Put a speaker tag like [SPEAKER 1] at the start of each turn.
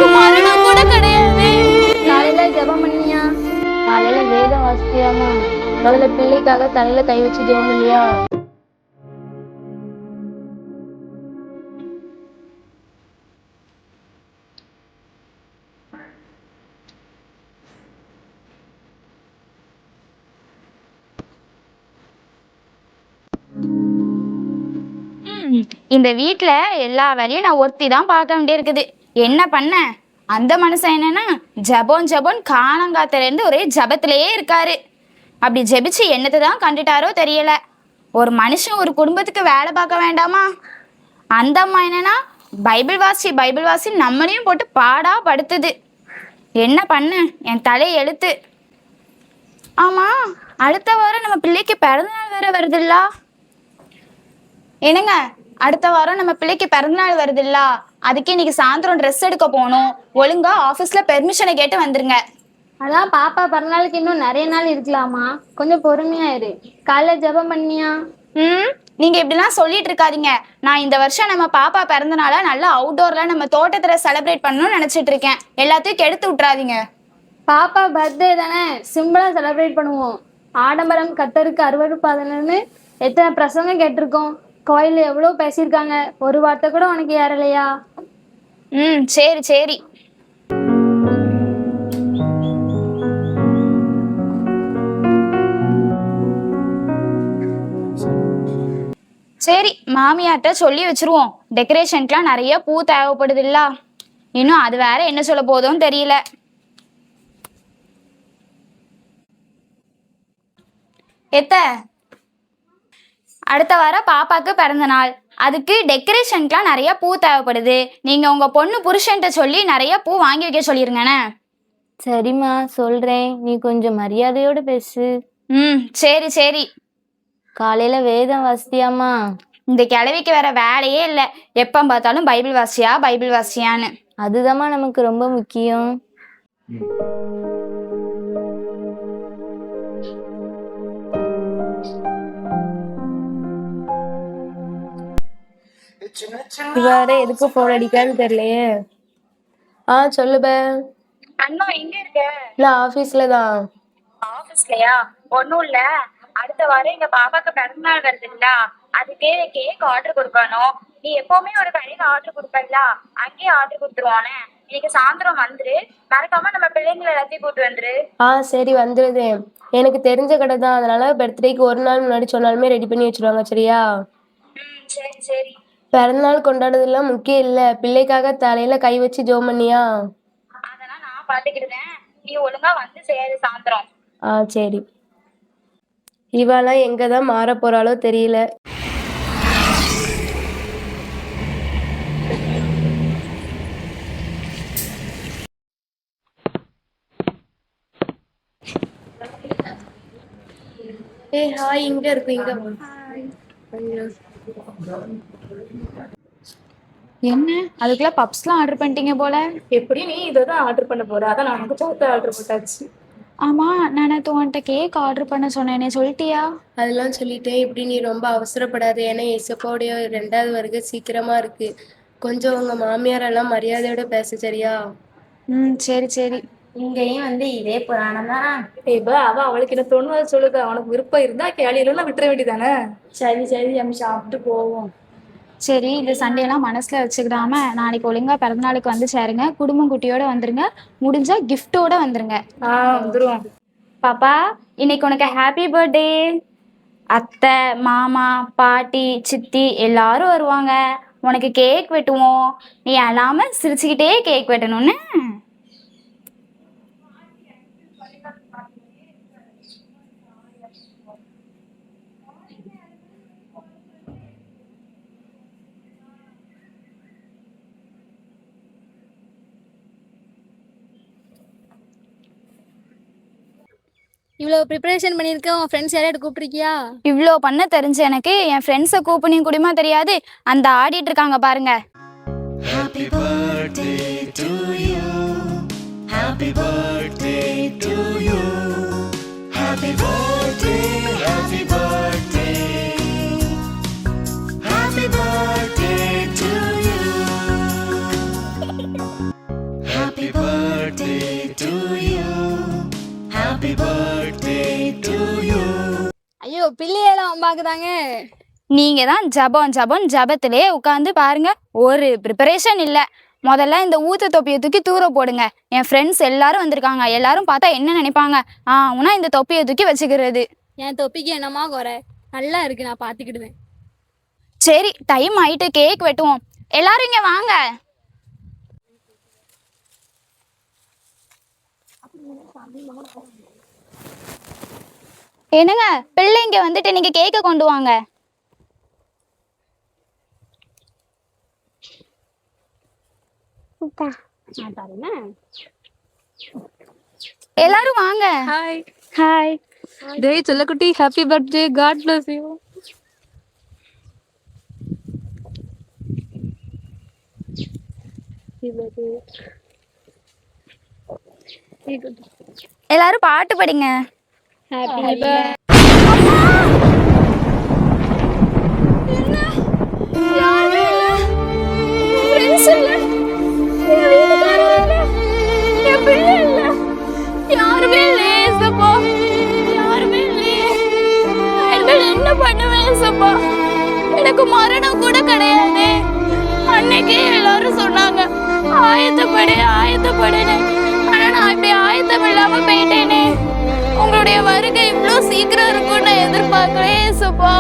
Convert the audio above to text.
[SPEAKER 1] எனக்கு மரணம் கூட கிடையாது.
[SPEAKER 2] காலையில ஜெபம் பண்ணியா? காலையில வேதம் வாசியாமா? முதல்ல பிள்ளைக்காக தலையில கை வச்சு ஜெபம் இல்லையா?
[SPEAKER 1] இந்த வீட்டுல எல்லா வேலையும் நான் ஒருத்தி தான் பார்க்க வேண்டியிருக்குது. என்ன பண்ண? அந்த மனுஷன் என்னன்னா ஜபம் ஜபம் காணங்காத்துல இருந்து ஒரே ஜபத்திலேயே இருக்காரு. அப்படி ஜெபிச்சு என்னத்தை தான் கண்டுட்டாரோ தெரியல. ஒரு மனுஷன் ஒரு குடும்பத்துக்கு வேலை பார்க்க வேண்டாமா? அந்த அம்மா என்னன்னா பைபிள் வாசி நம்மளையும் போட்டு பாடா படுத்துது. என்ன பண்ண? என் தலை எழுத்து. ஆமா, அடுத்த வாரம் நம்ம பிள்ளைக்கு பிறந்தநாள் வேற வருதுல்ல. என்னங்க, அடுத்த வாரம் நம்ம பிள்ளைக்கு பிறந்தநாள் வருதுல்ல, அதுக்கு இன்னைக்கு சாயந்தரம் ட்ரெஸ் எடுக்க போகணும். ஒழுங்கா ஆஃபீஸ்ல பெர்மிஷனை கேட்டு வந்துருங்க.
[SPEAKER 2] அதான் பாப்பா பிறந்தநாளுக்கு இன்னும் நிறைய நாள் இருக்கலாமா, கொஞ்சம் பொறுமையா இரு. காலைல ஜெபம் பண்ணியா?
[SPEAKER 1] நீங்க இப்படிலாம் சொல்லிட்டு இருக்காதீங்க. நான் இந்த வருஷம் நம்ம பாப்பா பிறந்தநாள நல்லா அவுட்டோர்ல நம்ம தோட்டத்துல செலிப்ரேட் பண்ணணும்னு நினைச்சிட்டு இருக்கேன். எல்லாத்தையும் கெடுத்து விட்டுறாதீங்க.
[SPEAKER 2] பாப்பா பர்த்டே தானே, சிம்பிளா செலிப்ரேட் பண்ணுவோம். ஆடம்பரம் கத்தருக்கு அருவருப்பாதனன்னு எத்தனை பிரசங்கம் கேட்டிருக்கோம். கோயில்ல எவ்வளவு பேசியிருக்காங்க, ஒரு வார்த்தை கூட உனக்கு ஏறலையா?
[SPEAKER 1] சரி சரி. சரி, மாமியார்ட்ட சொல்லி வச்சிருவோம். டெக்கரேஷனுக்குலாம் நிறைய பூ தேவைப்படுது இல்ல. இன்னும் அது வேற என்ன சொல்ல போதும் தெரியல. எத்த அடுத்த வாரம் பாப்பாக்கு பிறந்த நாள், அதுக்கு டெக்கரேஷனுக்குலாம் நிறைய பூ தேவைப்படுது. நீங்க உங்க பொண்ணு புருஷன்ட்ட சொல்லி நிறைய பூ வாங்கி வைக்க சொல்லிருங்கண்ணே.
[SPEAKER 2] சரிம்மா, சொல்றேன். நீ கொஞ்சம் மரியாதையோடு பேசு.
[SPEAKER 1] சரி சரி.
[SPEAKER 2] காலையில வேதம் வாசியாமா?
[SPEAKER 1] இந்த கிழவிக்கு வேற வேலையே இல்லை. எப்ப பார்த்தாலும் பைபிள் வாசியான்னு.
[SPEAKER 2] அதுதாம்மா நமக்கு ரொம்ப முக்கியம்.
[SPEAKER 3] வேற எதுக்கு போன் அடிக்கான்னு தெரியலையே. சொல்லுப.
[SPEAKER 1] அண்ணா எங்க இருக்க?
[SPEAKER 3] இல்ல, ஆபீஸ்ல தான்.
[SPEAKER 1] ஆபீஸ்லயா? ஒண்ணும் இல்ல, அடுத்த வாரம் எங்க பாப்பாக்கு பிறந்தநாள் வருது இல்ல, அதுக்கு கேக் ஆர்டர் கொடுக்கணும். நீ எப்பவுமே ஒரு கடையில ஆர்டர் கொடுப்பல, அங்கேயே ஆர்டர் கொடுத்துருவானே. இன்னைக்கு சாயந்தரம் வந்துரு, மறக்காம நம்ம பிள்ளைங்களை எல்லாத்தையும் கூட்டு வந்துரு.
[SPEAKER 3] சரி, வந்துருது. எனக்கு தெரிஞ்ச கடை தான், அதனால பர்த்டேக்கு ஒரு நாள் முன்னாடி சொன்னாலுமே ரெடி பண்ணி வச்சிருவாங்க. சரியா?
[SPEAKER 1] சரி சரி.
[SPEAKER 3] பிறந்தநாள் கொண்டாடுறதுலாம் முக்கியம் இல்ல, பிள்ளைக்காக தலையில கை வச்சு ஜெபம் பண்ணியா?
[SPEAKER 1] அதெல்லாம் நான் பாத்துக்கிட்டேன், நீ ஒழுங்கா வந்து சேரு சாயந்தரம்.
[SPEAKER 3] சரி. இவாலாம் எங்கதான் மாற போறாளோ தெரியல. ஹாய், இங்க இருக்கு. இங்க
[SPEAKER 1] என்ன அதுக்குள்ள பப்ஸ்லாம் ஆர்டர் பண்ணிட்டீங்க போல?
[SPEAKER 4] எப்படி நீ இதான் ஆர்டர் பண்ண போற? அதான் நமக்கு பார்த்து ஆர்டர் போட்டாச்சு.
[SPEAKER 1] ஆமா, நான் உன்கிட்ட கேக் ஆர்டர் பண்ண சொன்னேனே, சொல்லிட்டியா?
[SPEAKER 3] அதெல்லாம் சொல்லிட்டேன். இப்படி நீ ரொம்ப அவசரப்படாது, ஏன்னா இசப்போடைய 2வது வருகை சீக்கிரமா இருக்கு. கொஞ்சம் உங்க மாமியாரெல்லாம் மரியாதையோட பேச. சரியா?
[SPEAKER 1] சரி சரி.
[SPEAKER 2] இங்கேயும் வந்து இதே புராணம் தான்.
[SPEAKER 4] அவ அவளுக்கு என்ன தோணுவது சொல்லுது. அவனுக்கு விருப்பம் இருந்தா கேளியெல்லாம் விட்டுற வேண்டியதானே.
[SPEAKER 2] சரி சரி, நம்ம சாப்பிட்டு போவோம்.
[SPEAKER 1] சரி, இந்த சண்டேலாம் மனசுல வச்சுக்கிடாம நாளைக்கு ஒழுங்கா பிறந்தநாளுக்கு வந்து சேருங்க. குடும்பம் குட்டியோட வந்துருங்க, முடிஞ்சா கிஃப்டோட வந்துருங்க.
[SPEAKER 4] வந்துருவோம்.
[SPEAKER 1] பாப்பா, இன்னைக்கு உனக்கு ஹாப்பி பர்த்டே. அத்தை, மாமா, பாட்டி, சித்தி எல்லாரும் வருவாங்க. உனக்கு கேக் வெட்டுவோம். நீ அழாம சிரிச்சுக்கிட்டே கேக் வெட்டணும்னு.
[SPEAKER 5] இவ்வளோ ப்ரிப்பரேஷன் பண்ணியிருக்கேன். உன் ஃப்ரெண்ட்ஸ் யாரையாவது கூப்பிட்ருக்கியா?
[SPEAKER 1] இவ்வளோ பண்ண தெரிஞ்ச எனக்கு என் ஃப்ரெண்ட்ஸை கூப்பிடணும் கூடமா தெரியாது. அந்த ஆடிட்டு இருக்காங்க பாருங்க.
[SPEAKER 6] Happy birthday to you. Happy birthday to you. Happy birthday, happy birthday. Happy birthday to you. birthday to you. Happy birthday to you.
[SPEAKER 5] ஐயோ பிள்ளையெல்லாம் அம்மாக்குதாங்க.
[SPEAKER 1] நீங்க தான் ஜபம் ஜபத்திலே உட்காந்து பாருங்க, ஒரு ப்ரிப்பரேஷன் இல்லை. முதல்ல இந்த ஊத்து தொப்பியை தூக்கி தூர போடுங்க. என் ஃப்ரெண்ட்ஸ் எல்லாரும் வந்திருக்காங்க, எல்லாரும் பார்த்தா என்ன நினைப்பாங்க? உனா இந்த தொப்பியை தூக்கி வச்சுக்கிறது.
[SPEAKER 5] என் தொப்பிக்கு என்னமா குறை? நல்லா இருக்கு, நான் பார்த்துக்கிடுவேன்.
[SPEAKER 1] சரி, டைம் ஆயிட்டு, கேக் வெட்டுவோம். எல்லாரும் இங்க வாங்க. என்னங்க பிள்ளைங்க வந்துட்டு நீங்க கேக்க கொண்டு வாங்க. எல்லாரும் வாங்க.
[SPEAKER 2] Hi
[SPEAKER 1] hi.
[SPEAKER 2] டேய் செல்லக்குட்டி, happy birthday, God bless you.
[SPEAKER 1] எல்லாரும் பாட்டு படிங்க. என்ன பண்ணுவேன் சப்பா, எனக்கு மரணம் கூட கிடையாது. அன்னைக்கே எல்லாரும் சொன்னாங்க ஆயத்தப்படுன்னு. ஆனா நான் இப்படி ஆயத்தம் இல்லாம போயிட்டேனே. உங்களுடைய வருகை இவ்வளோ சீக்கிரம் இருக்கும்னு எதிர்பார்க்கவே சப்பா.